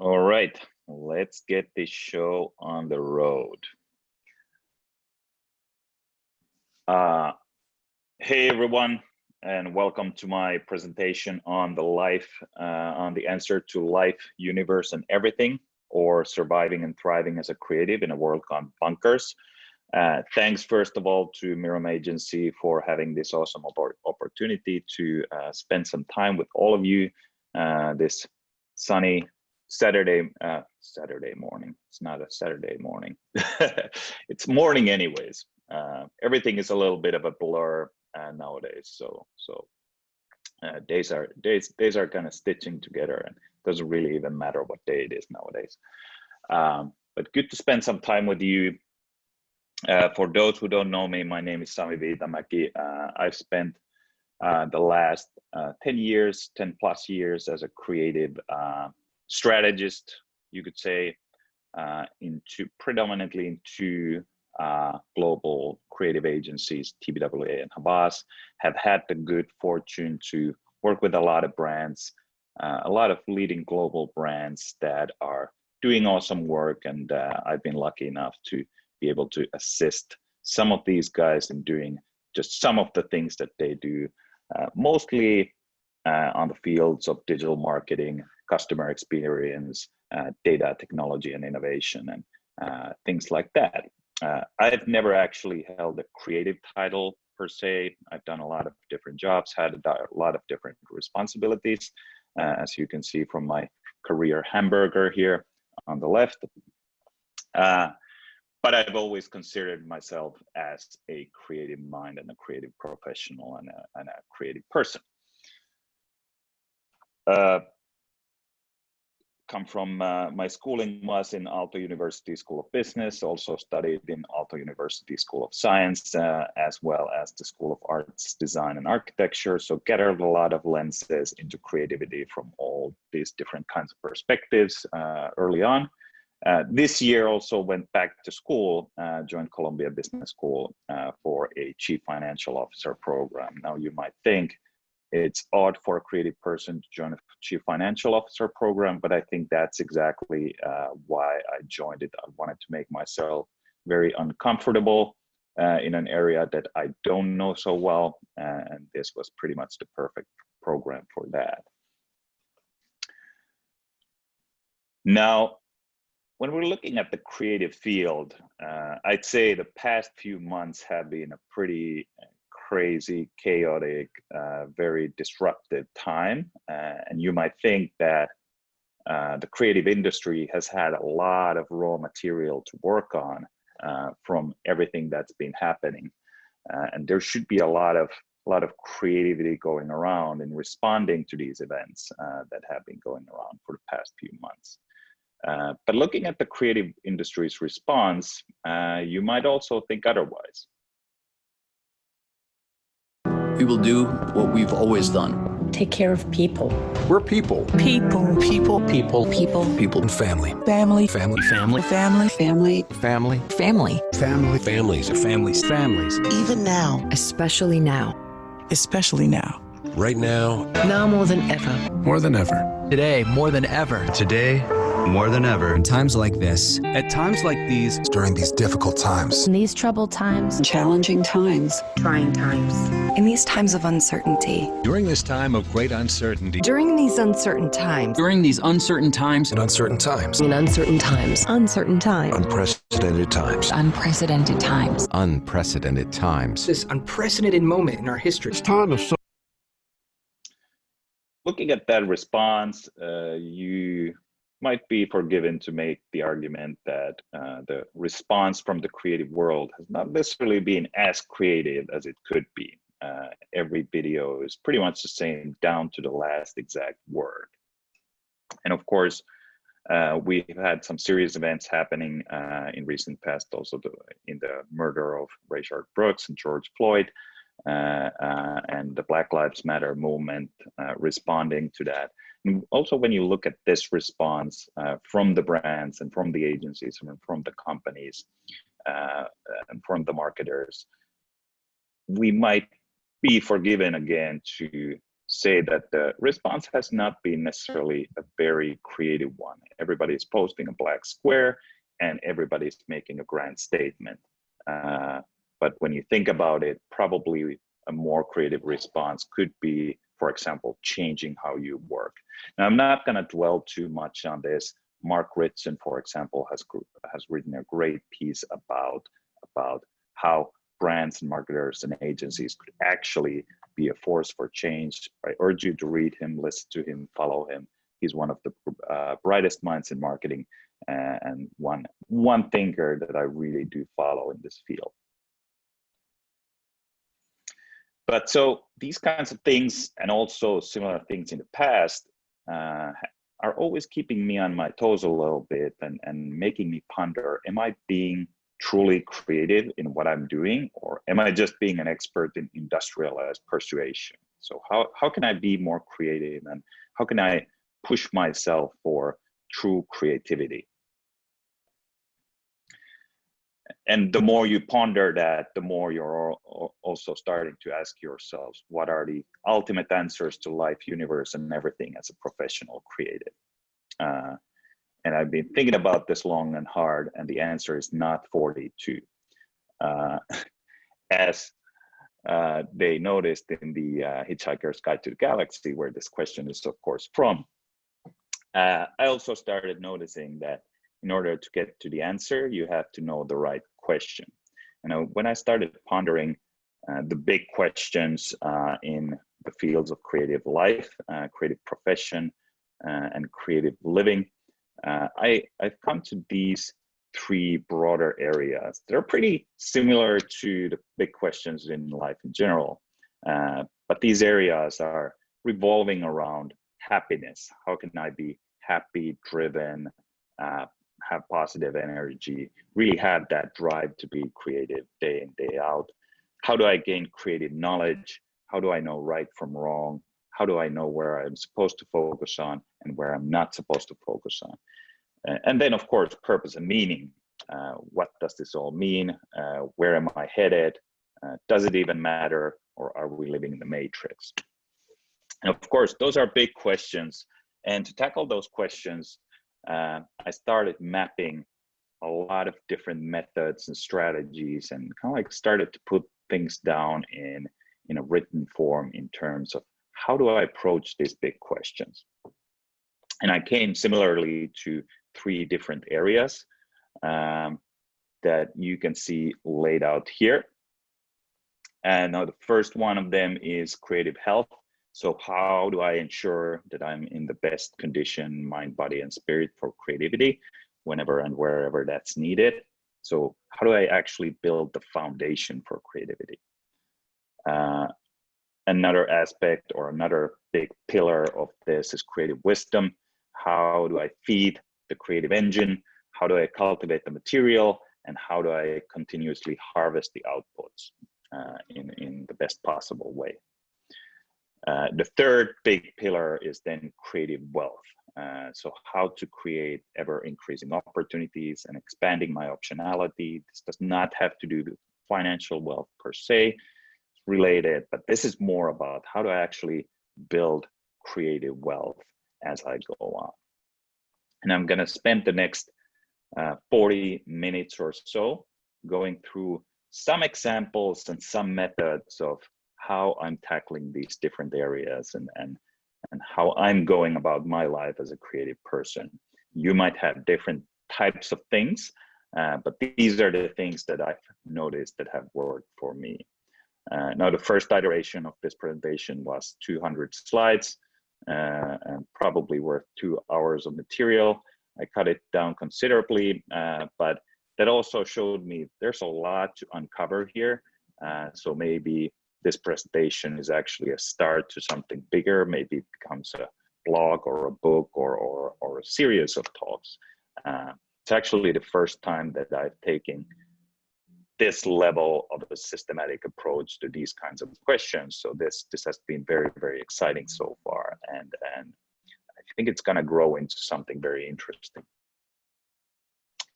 All right, let's get this show on the road. Hey everyone, and welcome to my presentation on the answer to life, universe, and everything, or surviving and thriving as a creative in a world called Bonkers. Thanks first of all to Miram Agency for having this awesome opportunity to spend some time with all of you this sunny Saturday morning. It's not a Saturday morning. It's morning anyways. Everything is a little bit of a blur nowadays. So days are kind of stitching together, and it doesn't really even matter what day it is nowadays. But good to spend some time with you. For those who don't know me, my name is Sami Viitamaki. I've spent the last 10 plus years as a creative strategist, you could say, predominantly into global creative agencies, TBWA and Havas. Have had the good fortune to work with a lot of brands, a lot of leading global brands that are doing awesome work, and I've been lucky enough to be able to assist some of these guys in doing just some of the things that they do, mostly on the fields of digital marketing, customer experience, data technology and innovation, and things like that. I've never actually held a creative title per se. I've done a lot of different jobs, had a lot of different responsibilities, as you can see from my career hamburger here on the left. But I've always considered myself as a creative mind and a creative professional and a creative person. Come from my schooling was in Aalto University School of Business, also studied in Aalto University School of Science, as well as the School of Arts, Design and Architecture. So gathered a lot of lenses into creativity from all these different kinds of perspectives early on. This year also went back to school, joined Columbia Business School for a Chief Financial Officer program. Now you might think it's odd for a creative person to join a Chief Financial Officer program, but I think that's exactly why I joined it. I wanted to make myself very uncomfortable in an area that I don't know so well, and this was pretty much the perfect program for that. Now, when we're looking at the creative field, I'd say the past few months have been a pretty crazy, chaotic, very disruptive time. And you might think that the creative industry has had a lot of raw material to work on from everything that's been happening. And there should be a lot of creativity going around in responding to these events that have been going around for the past few months. But looking at the creative industry's response, you might also think otherwise. We will do what we've always done. Take care of people. We're people. People. People. People. People. People. And family. Family. Family. Family. Family. Family. Family. Family. Family. Families. Families. Families. Even now. Especially now. Especially now. Right now. Now more than ever. More than ever. Today, more than ever. Today, more than ever. In times like this. At times like these. During these difficult times. In these troubled times. Challenging times. Trying times. In these times of uncertainty. During this time of great uncertainty. During these uncertain times. During these uncertain times. In uncertain times. In uncertain times. Uncertain times. Unprecedented times. Unprecedented times. Unprecedented times. This unprecedented moment in our history. It's time to Looking at that response, you might be forgiven to make the argument that the response from the creative world has not necessarily been as creative as it could be. Every video is pretty much the same down to the last exact word. And of course, we've had some serious events happening in recent past, also in the murder of Rayshard Brooks and George Floyd, and the Black Lives Matter movement responding to that. And also, when you look at this response from the brands and from the agencies and from the companies and from the marketers, we might be forgiven again to say that the response has not been necessarily a very creative one. everybody's posting a black square and everybody's making a grand statement. But when you think about it, probably a more creative response could be, for example, changing how you work. Now, I'm not going to dwell too much on this. Mark Ritson, for example, has written a great piece about how brands and marketers and agencies could actually be a force for change. I urge you to read him, listen to him, follow him. He's one of the brightest minds in marketing and one thinker that I really do follow in this field. But so these kinds of things, and also similar things in the past, are always keeping me on my toes a little bit and making me ponder, am I being truly creative in what I'm doing, or am I just being an expert in industrialized persuasion? So how can I be more creative, and how can I push myself for true creativity? And the more you ponder that, the more you're also starting to ask yourselves, what are the ultimate answers to life, universe, and everything as a professional creative? And I've been thinking about this long and hard, and the answer is not 42. As they noticed in the Hitchhiker's Guide to the Galaxy, where this question is, of course, from. I also started noticing that in order to get to the answer, you have to know the right question. When I started pondering the big questions in the fields of creative life, creative profession, and creative living, I've come to these three broader areas. They're pretty similar to the big questions in life in general, but these areas are revolving around happiness. How can I be happy, driven, have positive energy, really have that drive to be creative day in, day out? How do I gain creative knowledge? How do I know right from wrong? How do I know where I'm supposed to focus on and where I'm not supposed to focus on? And then, of course, purpose and meaning. What does this all mean? Where am I headed? Does it even matter? Or are we living in the matrix? And of course, those are big questions. And to tackle those questions, I started mapping a lot of different methods and strategies, and kind of like started to put things down in a written form in terms of how do I approach these big questions. And I came similarly to three different areas that you can see laid out here. And now the first one of them is creative health. So how do I ensure that I'm in the best condition, mind, body, and spirit for creativity whenever and wherever that's needed? So how do I actually build the foundation for creativity? Another aspect or another big pillar of this is creative wisdom. How do I feed the creative engine? How do I cultivate the material? And how do I continuously harvest the outputs in the best possible way? The third big pillar is then creative wealth. So how to create ever increasing opportunities and expanding my optionality. This does not have to do with financial wealth per se, it's related, but this is more about how to actually build creative wealth as I go on. And I'm gonna spend the next 40 minutes or so going through some examples and some methods of how I'm tackling these different areas and how I'm going about my life as a creative person. You might have different types of things, but these are the things that I've noticed that have worked for me. Now, the first iteration of this presentation was 200 slides and probably worth 2 hours of material. I cut it down considerably, but that also showed me there's a lot to uncover here. So maybe this presentation is actually a start to something bigger. Maybe it becomes a blog or a book or a series of talks. It's actually the first time that I've taken this level of a systematic approach to these kinds of questions. So this has been very, very exciting so far. And I think it's gonna grow into something very interesting.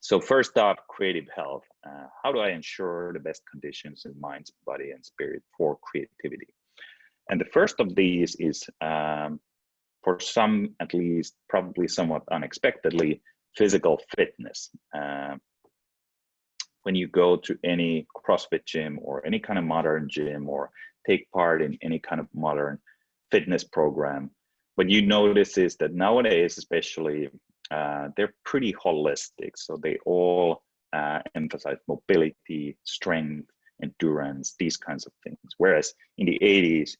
So first up, creative health. How do I ensure the best conditions in mind, body, and spirit for creativity? And the first of these is for some at least, probably somewhat unexpectedly, physical fitness. When you go to any CrossFit gym or any kind of modern gym or take part in any kind of modern fitness program, what you notice is that nowadays, especially, they're pretty holistic. So they all emphasize mobility, strength, endurance, these kinds of things. Whereas in the 80s,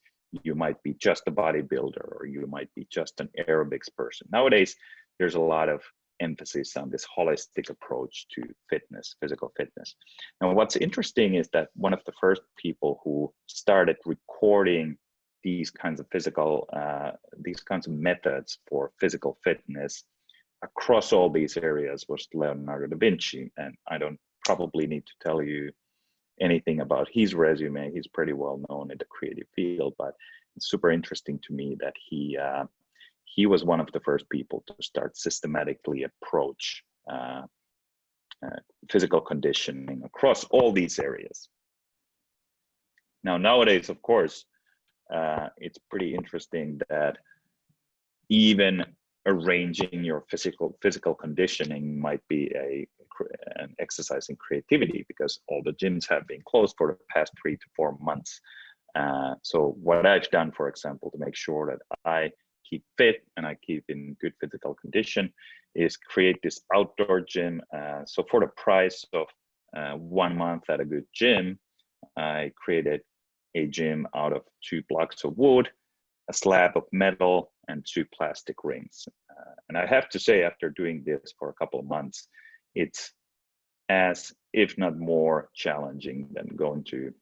you might be just a bodybuilder or you might be just an aerobics person. Nowadays, there's a lot of emphasis on this holistic approach to fitness, physical fitness. And what's interesting is that one of the first people who started recording these kinds of these kinds of methods for physical fitness across all these areas was Leonardo da Vinci. And I don't probably need to tell you anything about his resume. He's pretty well known in the creative field, but it's super interesting to me that he was one of the first people to start systematically approach physical conditioning across all these areas. Now, nowadays, of course, it's pretty interesting that even arranging your physical conditioning might be an exercise in creativity, because all the gyms have been closed for the past 3 to 4 months. So what I've done, for example, to make sure that I keep fit and I keep in good physical condition is create this outdoor gym. So for the price of 1 month at a good gym, I created a gym out of 2 blocks of wood, a slab of metal, and 2 plastic rings. And I have to say, after doing this for a couple of months, it's as, if not more, challenging than going to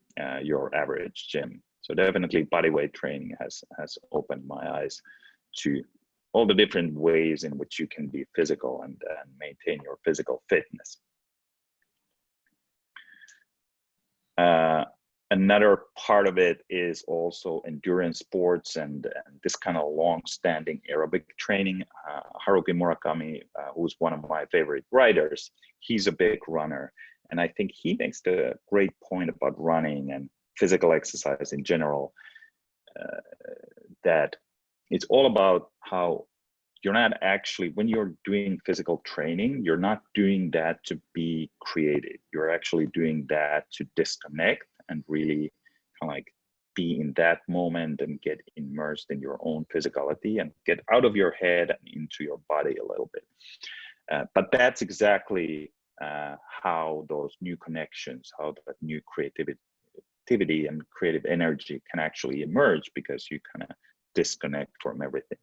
your average gym. So definitely bodyweight training has opened my eyes to all the different ways in which you can be physical and maintain your physical fitness. Another part of it is also endurance sports and this kind of long-standing aerobic training. Haruki Murakami, who's one of my favorite writers, he's a big runner. And I think he makes the great point about running and physical exercise in general, that it's all about how you're not actually, when you're doing physical training, you're not doing that to be creative. You're actually doing that to disconnect and really kind of like be in that moment and get immersed in your own physicality and get out of your head and into your body a little bit. But that's exactly how those new connections, how that new creativity and creative energy can actually emerge, because you kind of disconnect from everything.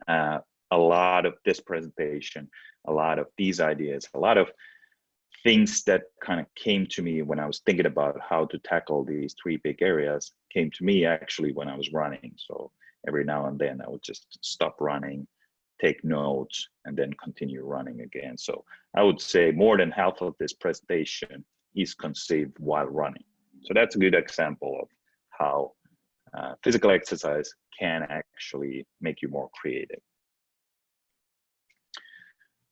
A lot of this presentation, a lot of these ideas, a lot of things that kind of came to me when I was thinking about how to tackle these 3 big areas came to me actually when I was running. So every now and then I would just stop running, take notes, and then continue running again. So I would say more than half of this presentation is conceived while running. So that's a good example of how physical exercise can actually make you more creative.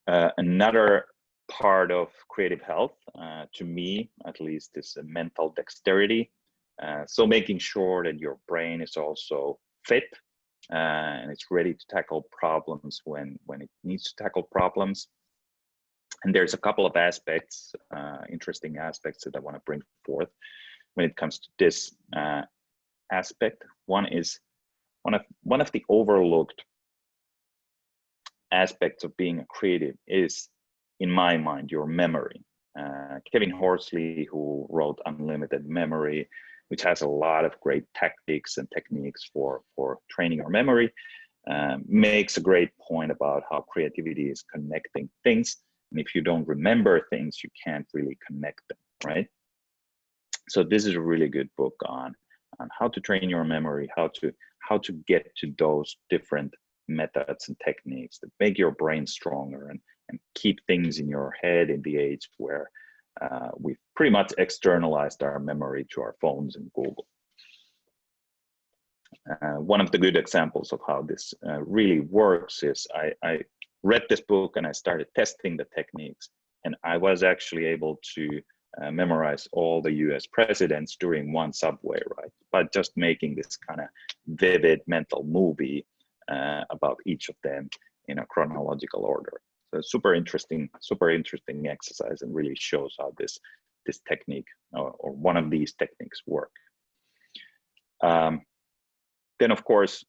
Another part of creative health, to me at least, is a mental dexterity. So making sure that your brain is also fit and it's ready to tackle problems when it needs to tackle problems. And there's a couple of aspects, interesting aspects that I want to bring forth when it comes to this aspect. One is one of the overlooked aspects of being a creative is, in my mind, your memory. Kevin Horsley, who wrote Unlimited Memory, which has a lot of great tactics and techniques for training your memory, makes a great point about how creativity is connecting things. And if you don't remember things, you can't really connect them, right? So this is a really good book on how to train your memory, how to get to those different methods and techniques that make your brain stronger and keep things in your head in the age where we've pretty much externalized our memory to our phones and Google. One of the good examples of how this really works is I read this book and I started testing the techniques, and I was actually able to memorize all the US presidents during one subway ride by just making this kind of vivid mental movie about each of them in a chronological order. So super interesting exercise, and really shows how this technique or one of these techniques work. Then of course,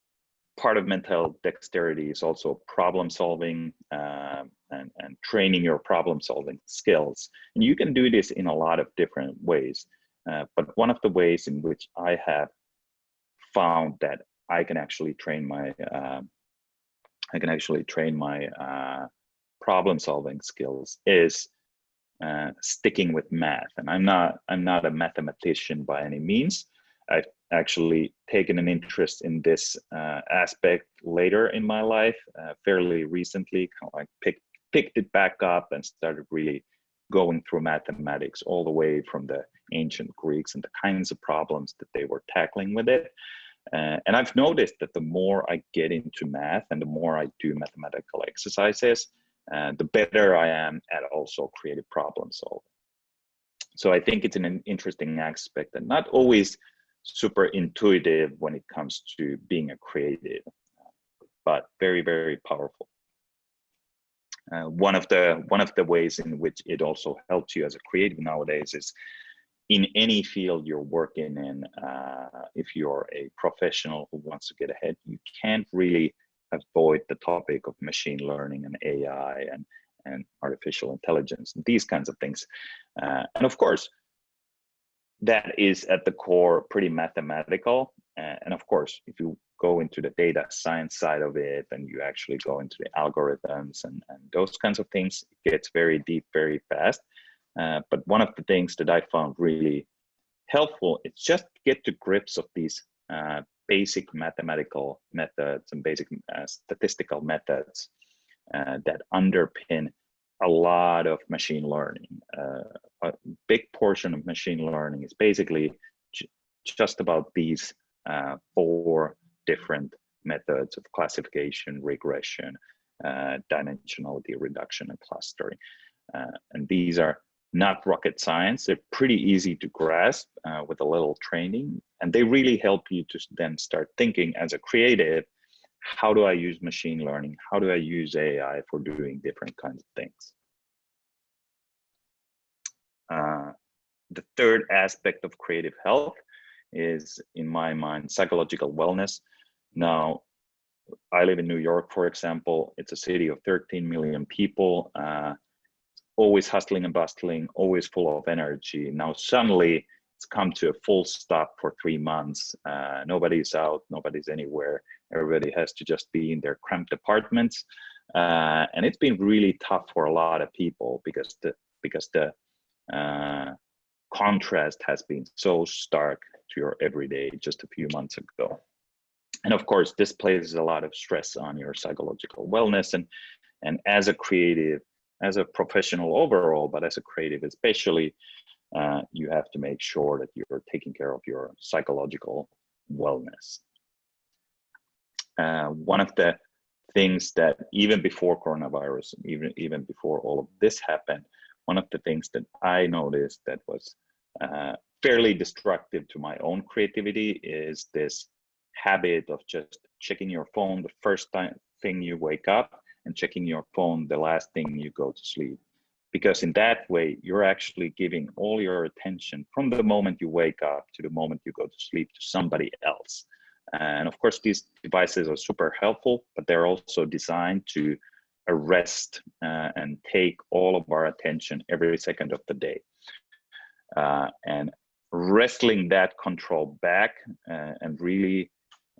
part of mental dexterity is also problem solving and training your problem solving skills. And you can do this in a lot of different ways. But one of the ways in which I have found that I can actually train my problem solving skills is sticking with math. And I'm not a mathematician by any means. I've actually taken an interest in this aspect later in my life, fairly recently, kind of like picked it back up and started really going through mathematics all the way from the ancient Greeks and the kinds of problems that they were tackling with it. And I've noticed that the more I get into math and the more I do mathematical exercises, the better I am at also creative problem solving. So I think it's an interesting aspect and not always super intuitive when it comes to being a creative, but very, very powerful. One of the ways in which it also helps you as a creative nowadays is in any field you're working in. If you're a professional who wants to get ahead, you can't really avoid the topic of machine learning and AI and artificial intelligence and these kinds of things. And of course, that is at the core pretty mathematical. And of course, if you go into the data science side of it and you actually go into the algorithms and those kinds of things, it gets very deep very fast. But one of the things that I found really helpful is just get to grips of these basic mathematical methods and basic statistical methods that underpin a lot of machine learning. A big portion of machine learning is basically just about these 4 different methods of classification, regression, dimensionality reduction, and clustering. And these are not rocket science. They're pretty easy to grasp with a little training. And they really help you to then start thinking as a creative, how do I use machine learning? How do I use AI for doing different kinds of things? The third aspect of creative health is, in my mind, psychological wellness. Now, I live in New York, for example. It's a city of 13 million people, always hustling and bustling, always full of energy. Now, suddenly, it's come to a full stop for 3 months. Nobody's out, nobody's anywhere. Everybody has to just be in their cramped apartments. And it's been really tough for a lot of people because the contrast has been so stark to your everyday just a few months ago. And of course, this places a lot of stress on your psychological wellness. And as a creative, as a professional overall, but as a creative especially, you have to make sure that you're taking care of your psychological wellness. One of the things that even before coronavirus, even before all of this happened, one of the things that I noticed that was fairly destructive to my own creativity is this habit of just checking your phone the first thing you wake up and checking your phone the last thing you go to sleep. Because in that way, you're actually giving all your attention from the moment you wake up to the moment you go to sleep to somebody else. And of course, these devices are super helpful, but they're also designed to arrest and take all of our attention every second of the day. And wrestling that control back and really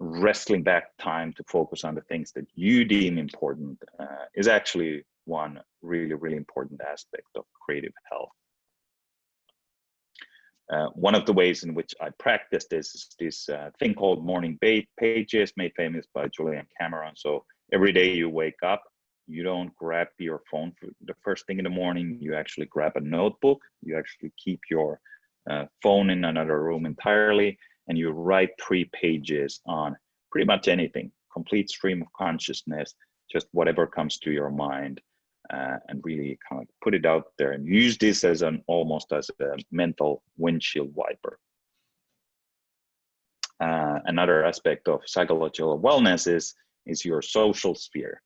wrestling back time to focus on the things that you deem important is actually one really, really important aspect of creative health. One of the ways in which I practice this is this thing called morning pages, made famous by Julian Cameron. So every day you wake up, you don't grab your phone for the first thing in the morning. You actually grab a notebook. You actually keep your phone in another room entirely, and you write 3 pages on pretty much anything, complete stream of consciousness, just whatever comes to your mind, and really kind of put it out there and use this as almost as a mental windshield wiper. Another aspect of psychological wellness is is your social sphere.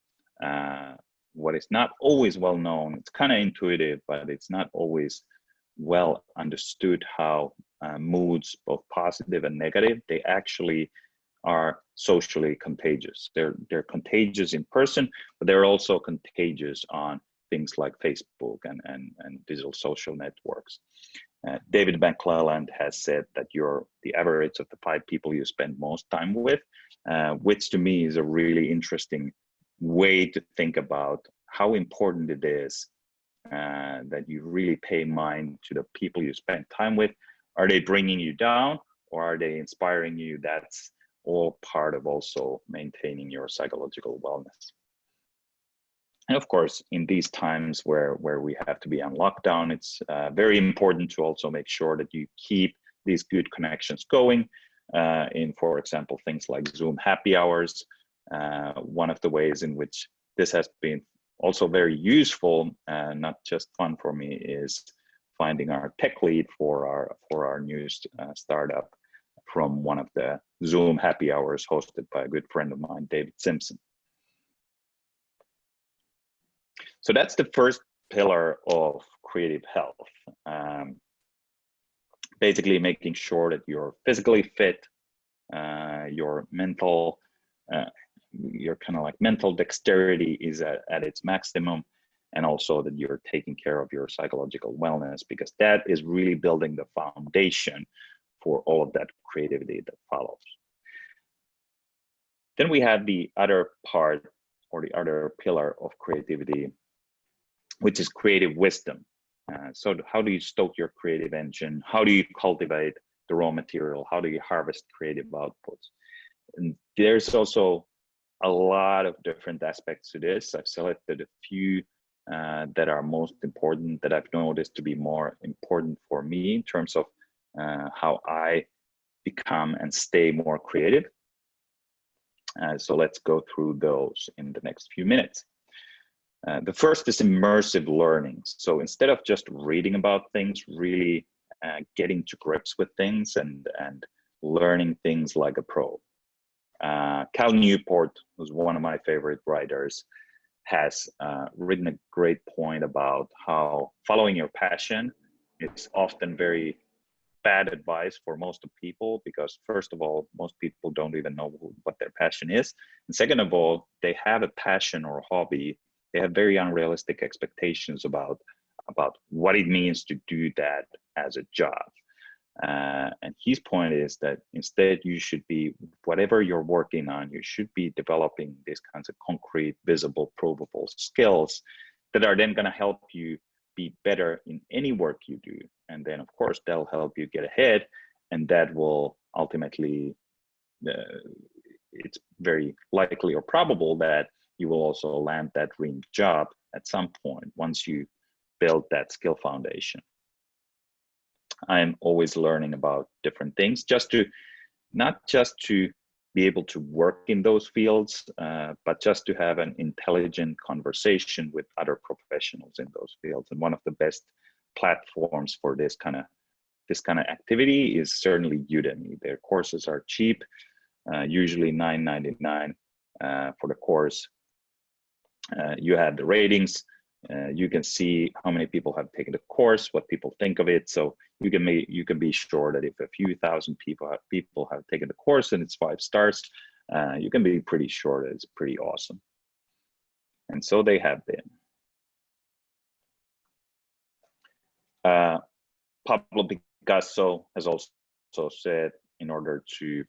What is not always well known, it's kind of intuitive, but it's not always well understood how moods, both positive and negative, they actually are socially contagious. They're contagious in person, but they're also contagious on things like Facebook and digital social networks. David McClelland has said that you're the average of the 5 people you spend most time with, which to me is a really interesting way to think about how important it is that you really pay mind to the people you spend time with. Are they bringing you down or are they inspiring you? That's all part of also maintaining your psychological wellness. And of course, in these times where we have to be on lockdown, it's very important to also make sure that you keep these good connections going in, for example, things like Zoom happy hours. One of the ways in which this has been also very useful, not just fun for me, is finding our tech lead for our new startup from one of the Zoom happy hours hosted by a good friend of mine, David Simpson. So that's the first pillar of creative health. Basically making sure that you're physically fit, your mental, your kind of like mental dexterity is at its maximum, and also that you're taking care of your psychological wellness, because that is really building the foundation for all of that creativity that follows. Then we have the other part, or the other pillar of creativity, which is creative wisdom. So how do you stoke your creative engine? How do you cultivate the raw material? How do you harvest creative outputs? And there's also a lot of different aspects to this. I've selected a few that are most important, that I've noticed to be more important for me in terms of how I become and stay more creative. So let's go through those in the next few minutes. The first is immersive learning. So instead of just reading about things, really getting to grips with things and learning things like a pro. Cal Newport, who's one of my favorite writers, has written a great point about how following your passion is often very bad advice for most of people, because first of all, most people don't even know what their passion is. And second of all, they have a passion or a hobby. They have very unrealistic expectations about what it means to do that as a job. And his point is that instead you should be, whatever you're working on, you should be developing these kinds of concrete, visible, provable skills that are then going to help you be better in any work you do. And then of course, they'll help you get ahead, and that will ultimately, it's very likely or probable that you will also land that dream job at some point once you build that skill foundation. I'm always learning about different things, not just to be able to work in those fields, but just to have an intelligent conversation with other professionals in those fields. And one of the best platforms for this kind of activity is certainly Udemy. Their courses are cheap, usually $9.99 for the course. You have the ratings. You can see how many people have taken the course, what people think of it. So you can be sure that if a few thousand people have taken the course and it's 5 stars, you can be pretty sure that it's pretty awesome. And so they have been. Pablo Picasso has also said, in order to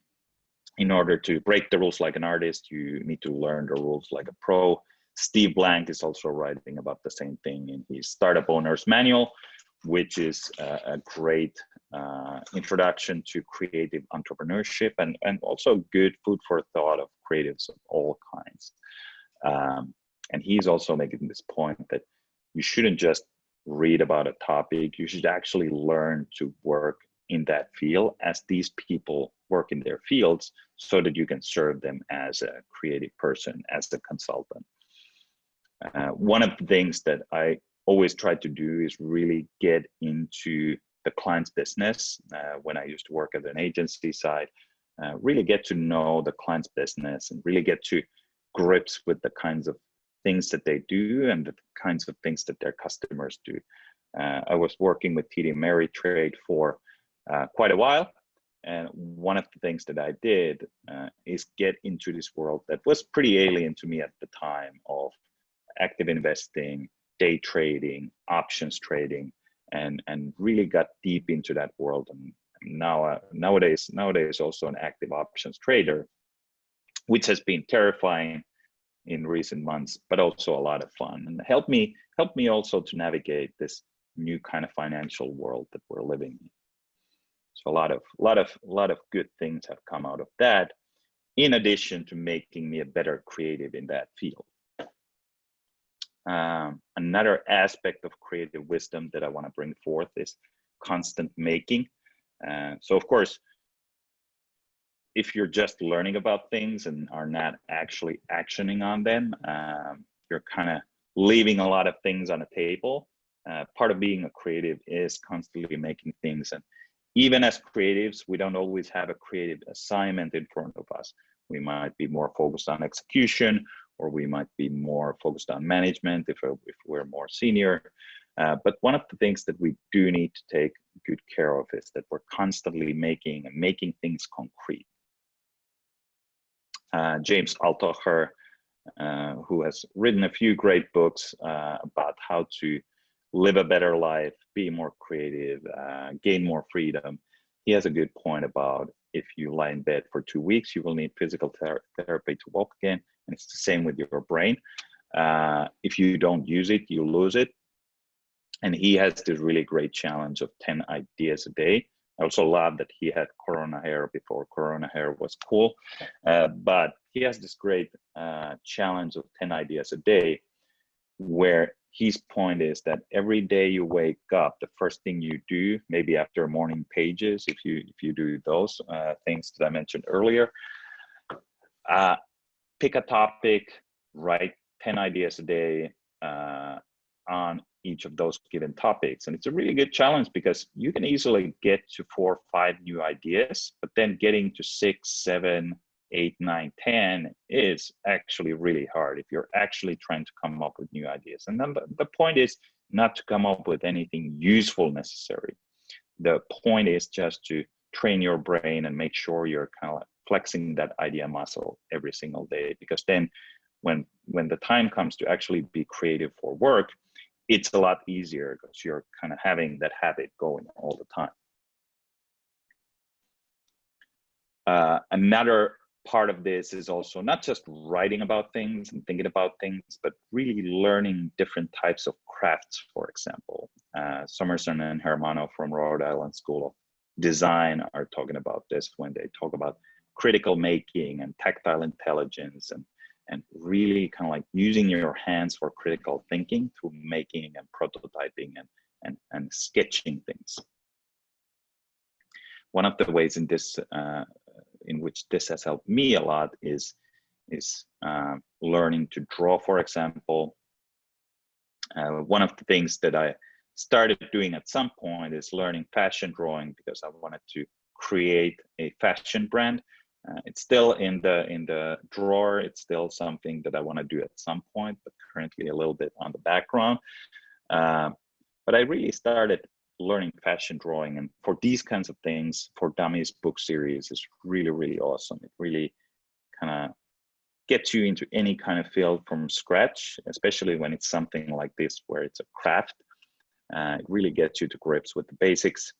break the rules like an artist, you need to learn the rules like a pro. Steve Blank is also writing about the same thing in his Startup Owner's Manual, which is a great introduction to creative entrepreneurship and also good food for thought of creatives of all kinds. And he's also making this point that you shouldn't just read about a topic, you should actually learn to work in that field as these people work in their fields, so that you can serve them as a creative person, as a consultant. One of the things that I always try to do is really get into the client's business. When I used to work at an agency side, really get to know the client's business and really get to grips with the kinds of things that they do and the kinds of things that their customers do. I was working with TD Ameritrade for quite a while, and one of the things that I did is get into this world that was pretty alien to me at the time of active investing, day trading, options trading, and really got deep into that world. And now nowadays also an active options trader, which has been terrifying in recent months, but also a lot of fun, and helped me also to navigate this new kind of financial world that we're living in. So a lot of good things have come out of that, in addition to making me a better creative in that field. Another aspect of creative wisdom that I want to bring forth is constant making. So of course, if you're just learning about things and are not actually actioning on them, you're kind of leaving a lot of things on the table. Part of being a creative is constantly making things. And even as creatives, we don't always have a creative assignment in front of us. We might be more focused on execution, or we might be more focused on management if we're more senior. But one of the things that we do need to take good care of is that we're constantly making things concrete. James Altucher, who has written a few great books about how to live a better life, be more creative, gain more freedom. He has a good point about if you lie in bed for 2 weeks, you will need physical therapy to walk again. And it's the same with your brain. If you don't use it, you lose it. And he has this really great challenge of 10 ideas a day. I also love that he had Corona hair before Corona hair was cool. But he has this great challenge of 10 ideas a day, where his point is that every day you wake up, the first thing you do, maybe after morning pages, if you do those things that I mentioned earlier, pick a topic, write 10 ideas a day on each of those given topics. And it's a really good challenge because you can easily get to 4 or 5 new ideas, but then getting to 6, 7, 8, 9, 10 is actually really hard if you're actually trying to come up with new ideas. And then the point is not to come up with anything useful necessary. The point is just to train your brain and make sure you're kind of like flexing that idea muscle every single day, because then when the time comes to actually be creative for work, it's a lot easier because you're kind of having that habit going all the time. Another part of this is also not just writing about things and thinking about things, but really learning different types of crafts, for example. Summerson and Hermano from Rhode Island School of Design are talking about this when they talk about critical making and tactile intelligence and really kind of like using your hands for critical thinking through making and prototyping and sketching things. One of the ways in this in which this has helped me a lot is learning to draw, for example. One of the things that I started doing at some point is learning fashion drawing because I wanted to create a fashion brand. It's still in the drawer. It's still something that I want to do at some point, but currently a little bit on the background. But I really started learning fashion drawing, and for these kinds of things, for Dummies book series is really, really awesome. It really kind of gets you into any kind of field from scratch, especially when it's something like this where it's a craft. It really gets you to grips with the basics.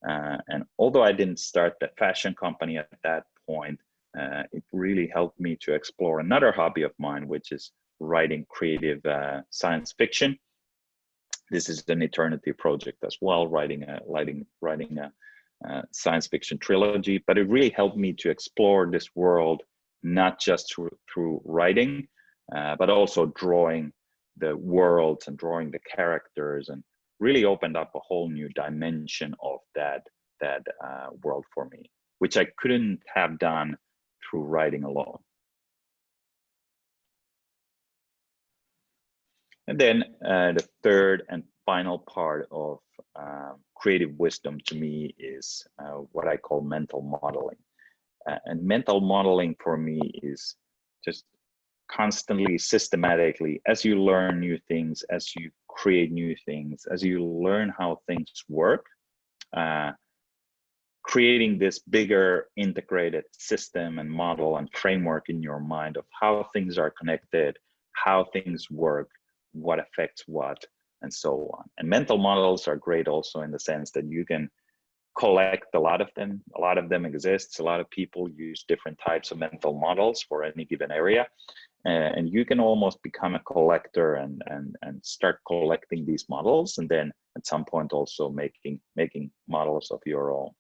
And although I didn't start the fashion company at that point, it really helped me to explore another hobby of mine, which is writing creative science fiction. This is an eternity project as well, writing a science fiction trilogy. But it really helped me to explore this world, not just through writing, but also drawing the worlds and drawing the characters, and really opened up a whole new dimension of that world for me, which I couldn't have done through writing alone. And then the third and final part of creative wisdom to me is what I call mental modeling. And mental modeling for me is just constantly, systematically, as you learn new things, as you create new things, as you learn how things work, creating this bigger integrated system and model and framework in your mind of how things are connected, how things work, what affects what, and so on. And mental models are great also in the sense that you can collect a lot of them. A lot of them exists. A lot of people use different types of mental models for any given area. And you can almost become a collector and start collecting these models, and then at some point also making models of your own.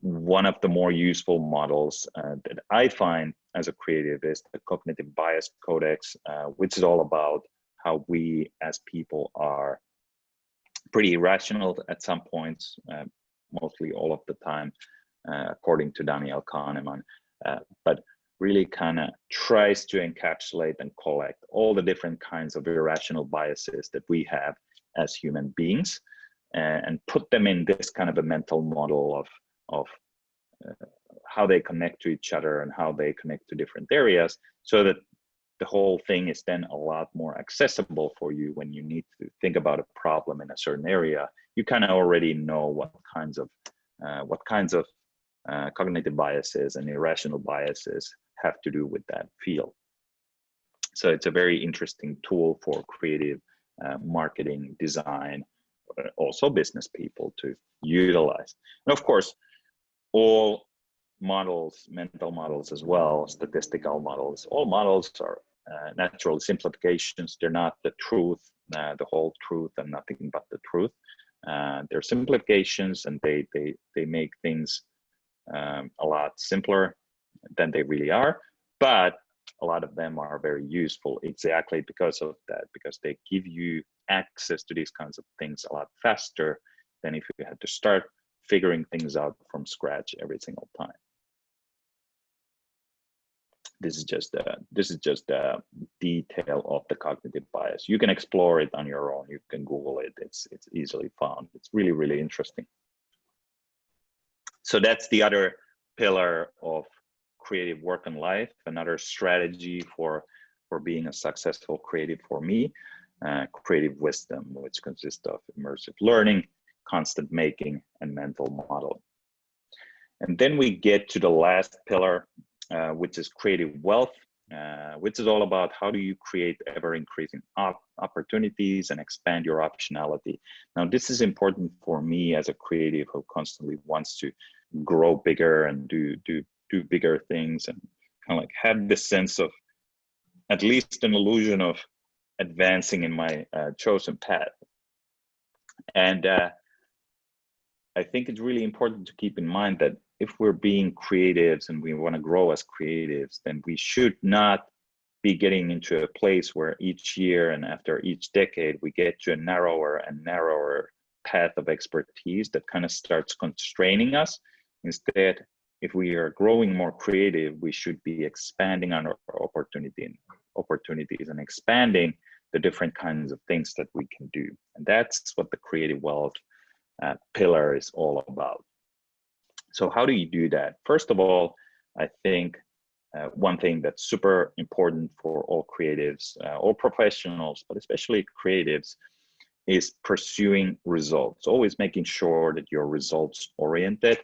One of the more useful models that I find as a creative is the Cognitive Bias Codex, which is all about how we as people are pretty irrational at some points, mostly all of the time, according to Daniel Kahneman, but really kind of tries to encapsulate and collect all the different kinds of irrational biases that we have as human beings, and put them in this kind of a mental model of how they connect to each other and how they connect to different areas, so that the whole thing is then a lot more accessible for you when you need to think about a problem in a certain area. You kind of already know what kinds of cognitive biases and irrational biases have to do with that field. So it's a very interesting tool for creative marketing, design, also business people to utilize. And of course, all models, mental models as well, statistical models, all models are natural simplifications. They're not the truth, the whole truth, and nothing but the truth. They're simplifications, and they make things a lot simpler than they really are. But a lot of them are very useful exactly because of that, because they give you access to these kinds of things a lot faster than if you had to start figuring things out from scratch every single time. This is just a detail of the cognitive bias. You can explore it on your own. You can Google it. It's easily found. It's really, really interesting. So that's the other pillar of creative work and life. Another strategy for being a successful creative for me, creative wisdom, which consists of immersive learning, constant making, and mental modeling. And then we get to the last pillar, which is creative wealth, which is all about how do you create ever-increasing opportunities and expand your optionality. Now, this is important for me as a creative who constantly wants to grow bigger and do bigger things, and kind of like have this sense of at least an illusion of advancing in my chosen path. And I think it's really important to keep in mind that if we're being creatives and we want to grow as creatives, then we should not be getting into a place where each year and after each decade, we get to a narrower and narrower path of expertise that kind of starts constraining us. Instead, if we are growing more creative, we should be expanding on our opportunities and expanding the different kinds of things that we can do. And that's what the creative wealth pillar is all about. So how do you do that? First of all, I think one thing that's super important for all creatives, all professionals, but especially creatives, is pursuing results, always making sure that you're results oriented.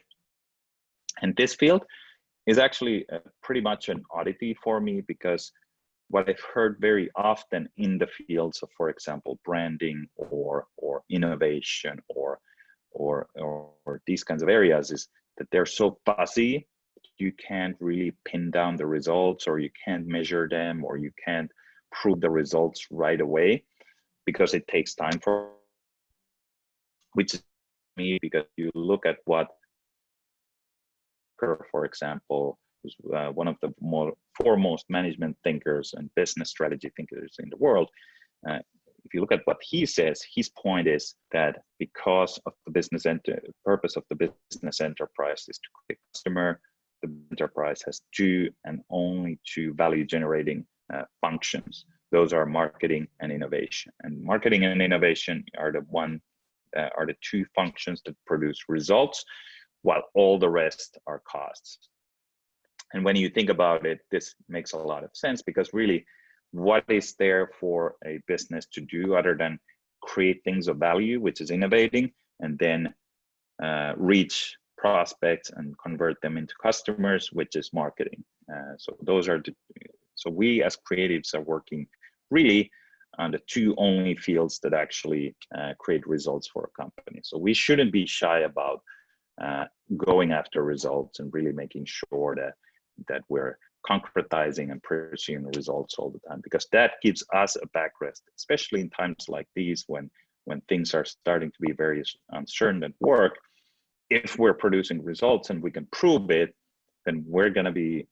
And this field is actually pretty much an oddity for me, because what I've heard very often in the fields of, for example, branding or innovation or these kinds of areas is that they're so fuzzy, you can't really pin down the results, or you can't measure them, or you can't prove the results right away, because it takes time for, which is me, because you look at what, for example, who's one of the foremost management thinkers and business strategy thinkers in the world. If you look at what he says, his point is that because of the purpose of the business enterprise is to create a customer, the enterprise has two and only two value generating functions. Those are marketing and innovation. And marketing and innovation are the two functions that produce results, while all the rest are costs. And when you think about it, this makes a lot of sense, because really, what is there for a business to do other than create things of value, which is innovating, and then reach prospects and convert them into customers, which is marketing. So those are so we as creatives are working really on the two only fields that actually create results for a company. So we shouldn't be shy about going after results and really making sure that we're concretizing and pursuing results all the time, because that gives us a backrest, especially in times like these when things are starting to be very uncertain at work. If we're producing results and we can prove it, then we're going to be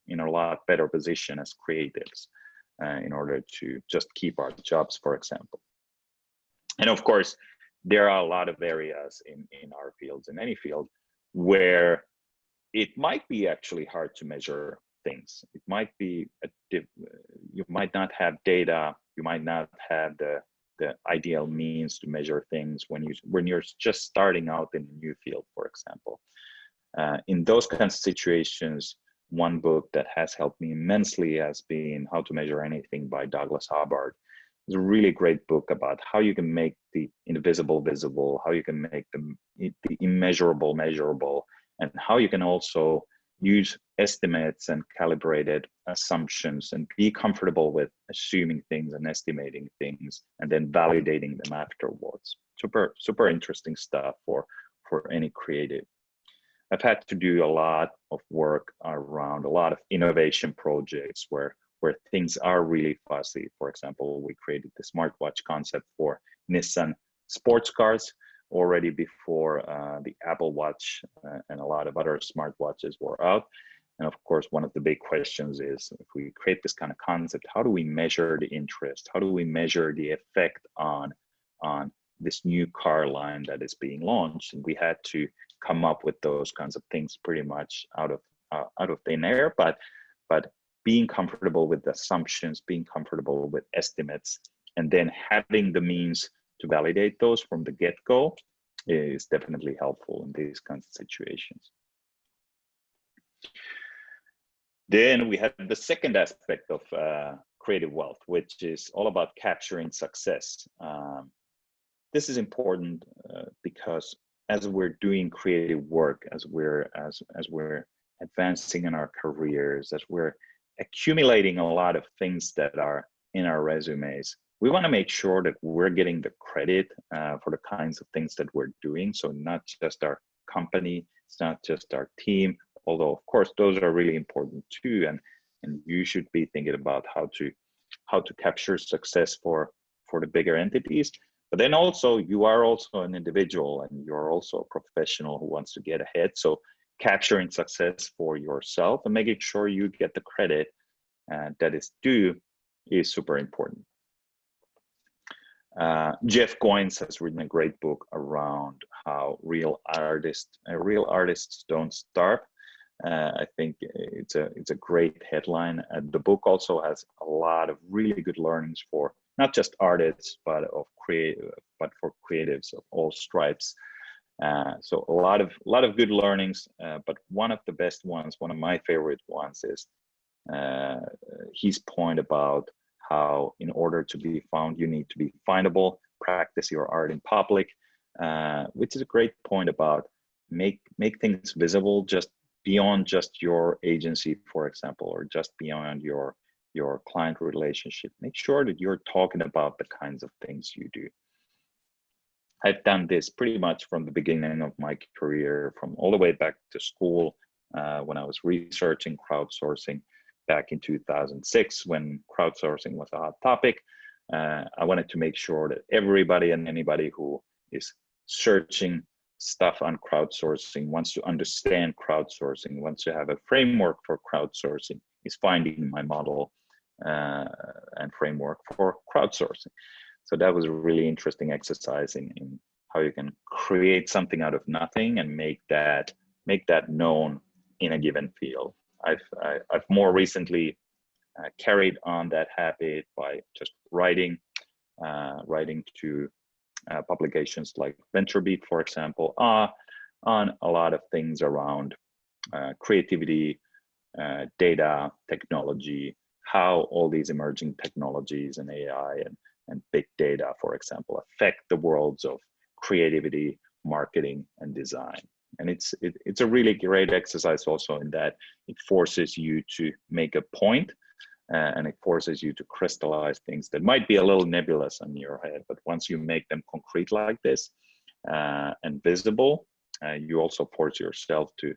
in a lot better position as creatives in order to just keep our jobs, for example. And of course, there are a lot of areas in our fields, in any field, where it might be actually hard to measure things. It might be you might not have data, you might not have the ideal means to measure things when you're just starting out in a new field, for example. In those kinds of situations, one book that has helped me immensely has been How to Measure Anything by Douglas Hubbard. It's a really great book about how you can make the invisible visible, how you can make the immeasurable measurable, and how you can also use estimates and calibrated assumptions and be comfortable with assuming things and estimating things and then validating them afterwards. Super interesting stuff for any creative. I've had to do a lot of work around a lot of innovation projects where things are really fuzzy. For example, we created the smartwatch concept for Nissan sports cars already before the Apple Watch and a lot of other smartwatches were out. And of course, one of the big questions is, if we create this kind of concept, how do we measure the interest? How do we measure the effect on this new car line that is being launched? And we had to come up with those kinds of things pretty much out of thin air, but being comfortable with assumptions, being comfortable with estimates, and then having the means to validate those from the get-go is definitely helpful in these kinds of situations. Then we have the second aspect of creative wealth, which is all about capturing success. This is important because as we're doing creative work, as we're advancing in our careers, as we're accumulating a lot of things that are in our resumes, we want to make sure that we're getting the credit for the kinds of things that we're doing. So not just our company, it's not just our team, although of course those are really important too, and you should be thinking about how to capture success for the bigger entities. But then also, you are also an individual and you're also a professional who wants to get ahead. So capturing success for yourself and making sure you get the credit that is due is super important. Jeff Goins has written a great book around how real artists don't starve. I think it's a great headline. The book also has a lot of really good learnings for not just artists, but for creatives of all stripes. So a lot of good learnings. But one of the best ones, one of my favorite ones, is his point about how in order to be found, you need to be findable, practice your art in public, which is a great point about make things visible just beyond just your agency, for example, or just beyond your client relationship. Make sure that you're talking about the kinds of things you do. I've done this pretty much from the beginning of my career, from all the way back to school when I was researching crowdsourcing back in 2006, when crowdsourcing was a hot topic. I wanted to make sure that everybody and anybody who is searching stuff on crowdsourcing, wants to understand crowdsourcing, wants to have a framework for crowdsourcing, is finding my model and framework for crowdsourcing. So that was a really interesting exercise in how you can create something out of nothing and make that known in a given field. I've more recently carried on that habit by just writing to publications like VentureBeat, for example, on a lot of things around creativity, data, technology, how all these emerging technologies and AI and big data, for example, affect the worlds of creativity, marketing, and design. And it's a really great exercise also in that it forces you to make a point, and it forces you to crystallize things that might be a little nebulous in your head, but once you make them concrete like this and visible, you also force yourself to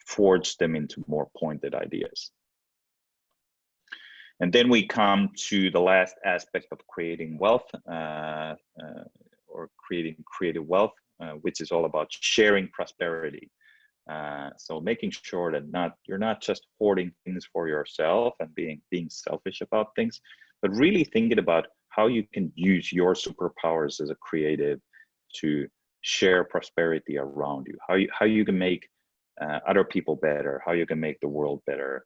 forge them into more pointed ideas. And then we come to the last aspect of creating wealth, or creating creative wealth, which is all about sharing prosperity. So making sure that you're not just hoarding things for yourself and being selfish about things, but really thinking about how you can use your superpowers as a creative to share prosperity around you, how you can make other people better, how you can make the world better,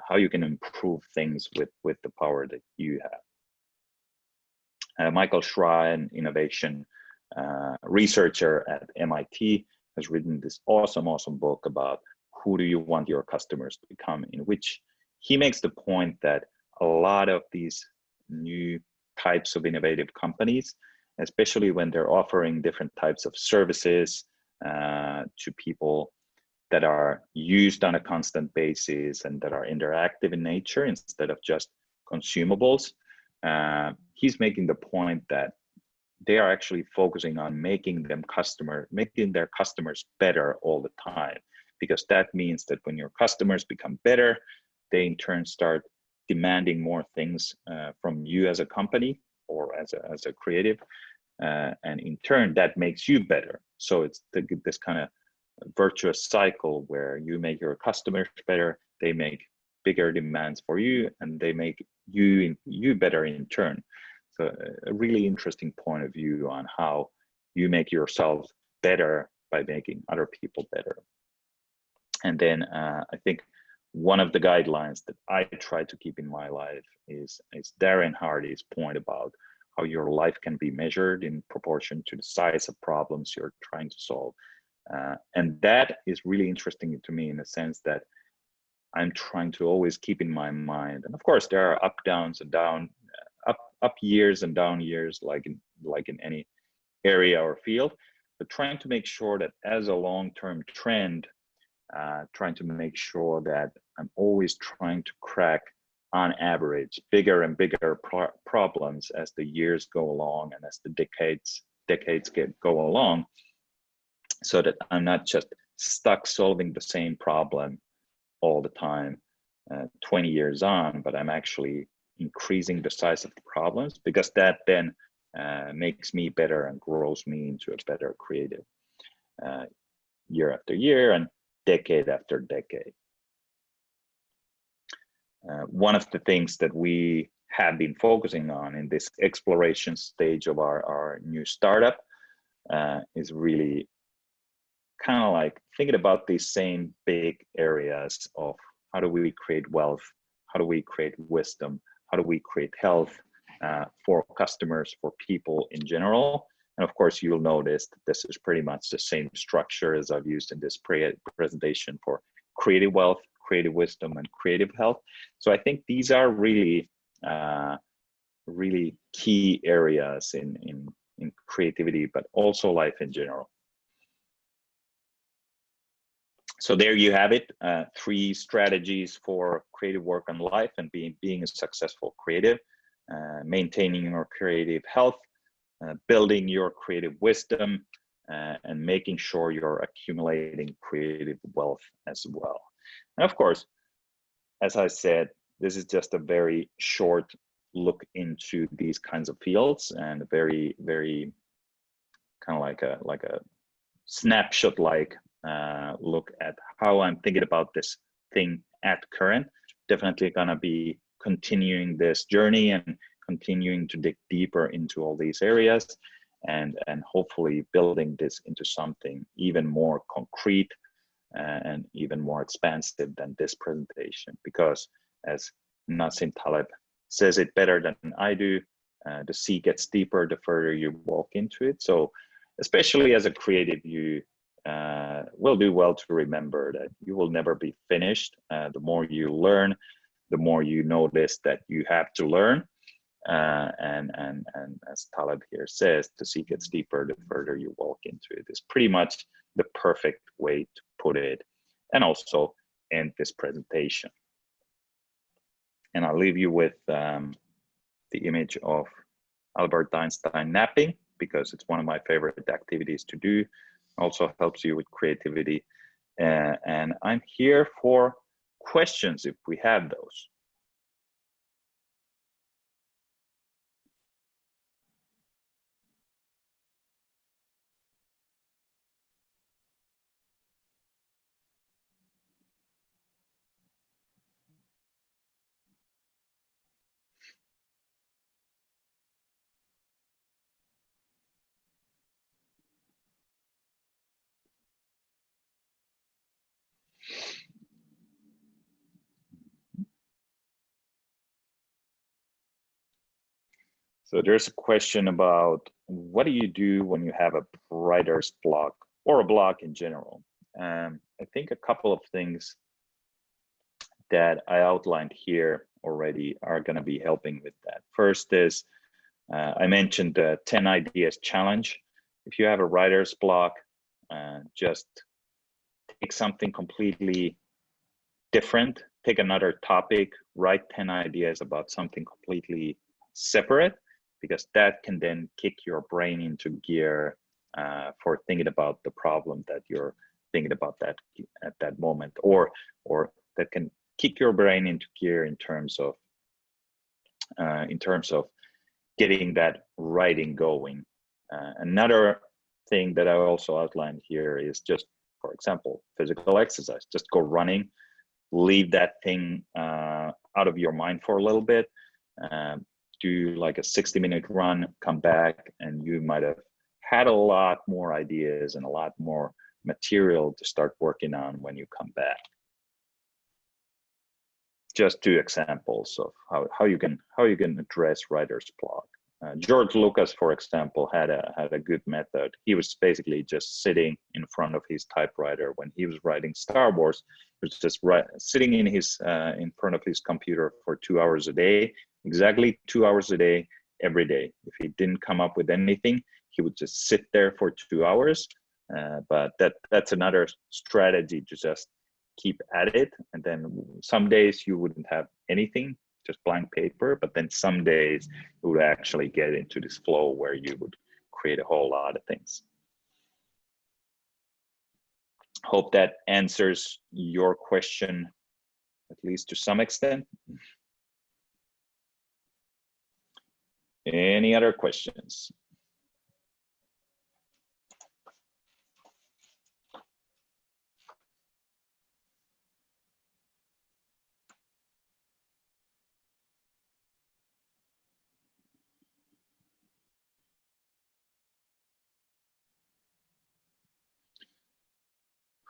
how you can improve things with the power that you have. Michael Schrein, innovation researcher at MIT, has written this awesome book about who do you want your customers to become, in which he makes the point that a lot of these new types of innovative companies, especially when they're offering different types of services to people that are used on a constant basis and that are interactive in nature instead of just consumables, he's making the point that they are actually focusing on making their customers better all the time, because that means that when your customers become better, they in turn start demanding more things from you as a company or as a creative, and in turn that makes you better. So it's this kind of virtuous cycle where you make your customers better, they make bigger demands for you, and they make you better in turn. So a really interesting point of view on how you make yourself better by making other people better. And then I think one of the guidelines that I try to keep in my life is Darren Hardy's point about how your life can be measured in proportion to the size of problems you're trying to solve. And that is really interesting to me in the sense that I'm trying to always keep in my mind, and of course there are up years and down years, like in any area or field, but trying to make sure that as a long-term trend, trying to make sure that I'm always trying to crack, on average, bigger and bigger problems as the years go along and as the decades go along, so that I'm not just stuck solving the same problem all the time 20 years on, but I'm actually increasing the size of the problems, because that then makes me better and grows me into a better creative year after year and decade after decade. One of the things that we have been focusing on in this exploration stage of our new startup is really kind of like thinking about these same big areas of how do we create wealth, how do we create wisdom, how do we create health for customers, for people in general. And of course, you'll notice that this is pretty much the same structure as I've used in this presentation for creative wealth, creative wisdom, and creative health. So I think these are really, really key areas in creativity, but also life in general. So there you have it, 3 strategies for creative work and life and being a successful creative: maintaining your creative health, building your creative wisdom, and making sure you're accumulating creative wealth as well. And of course, as I said, this is just a very short look into these kinds of fields, and a very, very kind of like a snapshot-like look at how I'm thinking about this thing at current. Definitely gonna be continuing this journey and continuing to dig deeper into all these areas, and hopefully building this into something even more concrete and even more expansive than this presentation. Because as Nassim Taleb says it better than I do, the sea gets deeper the further you walk into it. So especially as a creative, you will do well to remember that you will never be finished. The more you learn, the more you notice that you have to learn. And as Taleb here says, the sea gets deeper the further you walk into it. Is pretty much the perfect way to put it, and also end this presentation. And I'll leave you with the image of Albert Einstein napping, because it's one of my favorite activities to do. Also helps you with creativity. And I'm here for questions if we have those. So there's a question about what do you do when you have a writer's block or a block in general? I think a couple of things that I outlined here already are going to be helping with that. First is, I mentioned the 10 ideas challenge. If you have a writer's block, just take something completely different, take another topic, write 10 ideas about something completely separate, because that can then kick your brain into gear for thinking about the problem that you're thinking about that at that moment, or that can kick your brain into gear in terms of getting that writing going. Another thing that I also outlined here is just, for example, physical exercise. Just go running, leave that thing out of your mind for a little bit. Do like a 60-minute run, come back, and you might have had a lot more ideas and a lot more material to start working on when you come back. Just 2 examples of how you can address writer's block. George Lucas, for example, had a good method. He was basically just sitting in front of his typewriter when he was writing Star Wars. He was just sitting in front of his computer for 2 hours a day, exactly 2 hours a day, every day. If he didn't come up with anything, he would just sit there for 2 hours. But that's another strategy to just keep at it. And then some days you wouldn't have anything, just blank paper, but then some days you would actually get into this flow where you would create a whole lot of things. Hope that answers your question, at least to some extent. Any other questions?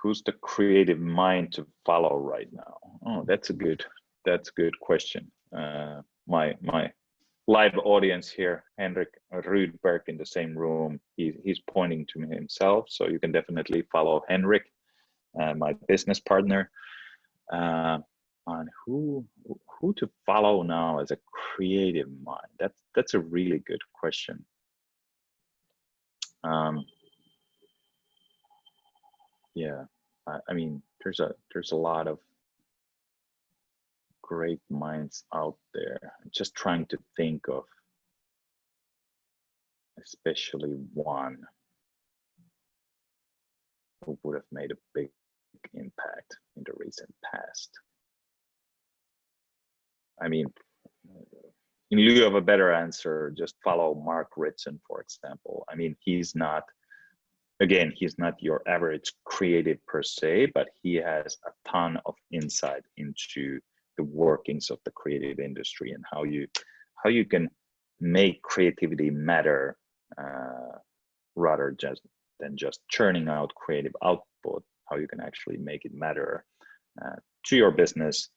Who's the creative mind to follow right now? Oh, that's a good question. My live audience here, Henrik Rydberg, in the same room, he's pointing to himself, so you can definitely follow Henrik, my business partner. On who to follow now as a creative mind? That's a really good question. Yeah, I mean, there's a lot of great minds out there. I'm just trying to think of especially one who would have made a big impact in the recent past. I mean, in lieu of a better answer, just follow Mark Ritson, for example. I mean, he's not your average creative per se, but he has a ton of insight into the workings of the creative industry and how you can make creativity matter rather than just churning out creative output, how you can actually make it matter to your business,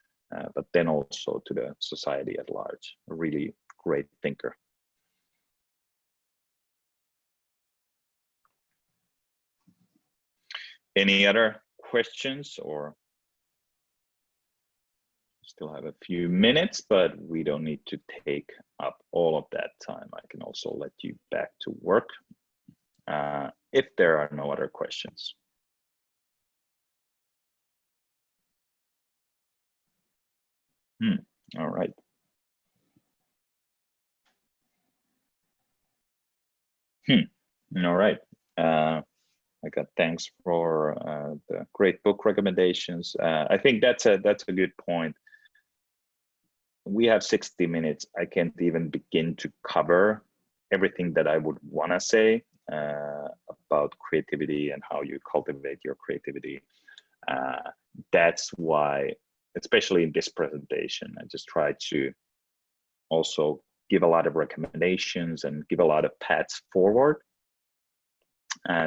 but then also to the society at large. A really great thinker. Any other questions, or still have a few minutes, but we don't need to take up all of that time. I can also let you back to work if there are no other questions. All right. All right. I got thanks for the great book recommendations. I think that's a good point. We have 60 minutes. I can't even begin to cover everything that I would want to say about creativity and how you cultivate your creativity. That's why, especially in this presentation, I just try to also give a lot of recommendations and give a lot of paths forward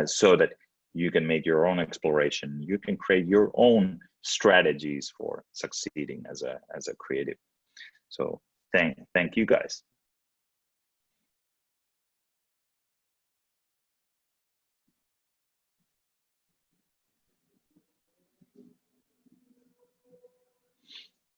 so that you can make your own exploration. You can create your own strategies for succeeding as a creative. So thank you guys.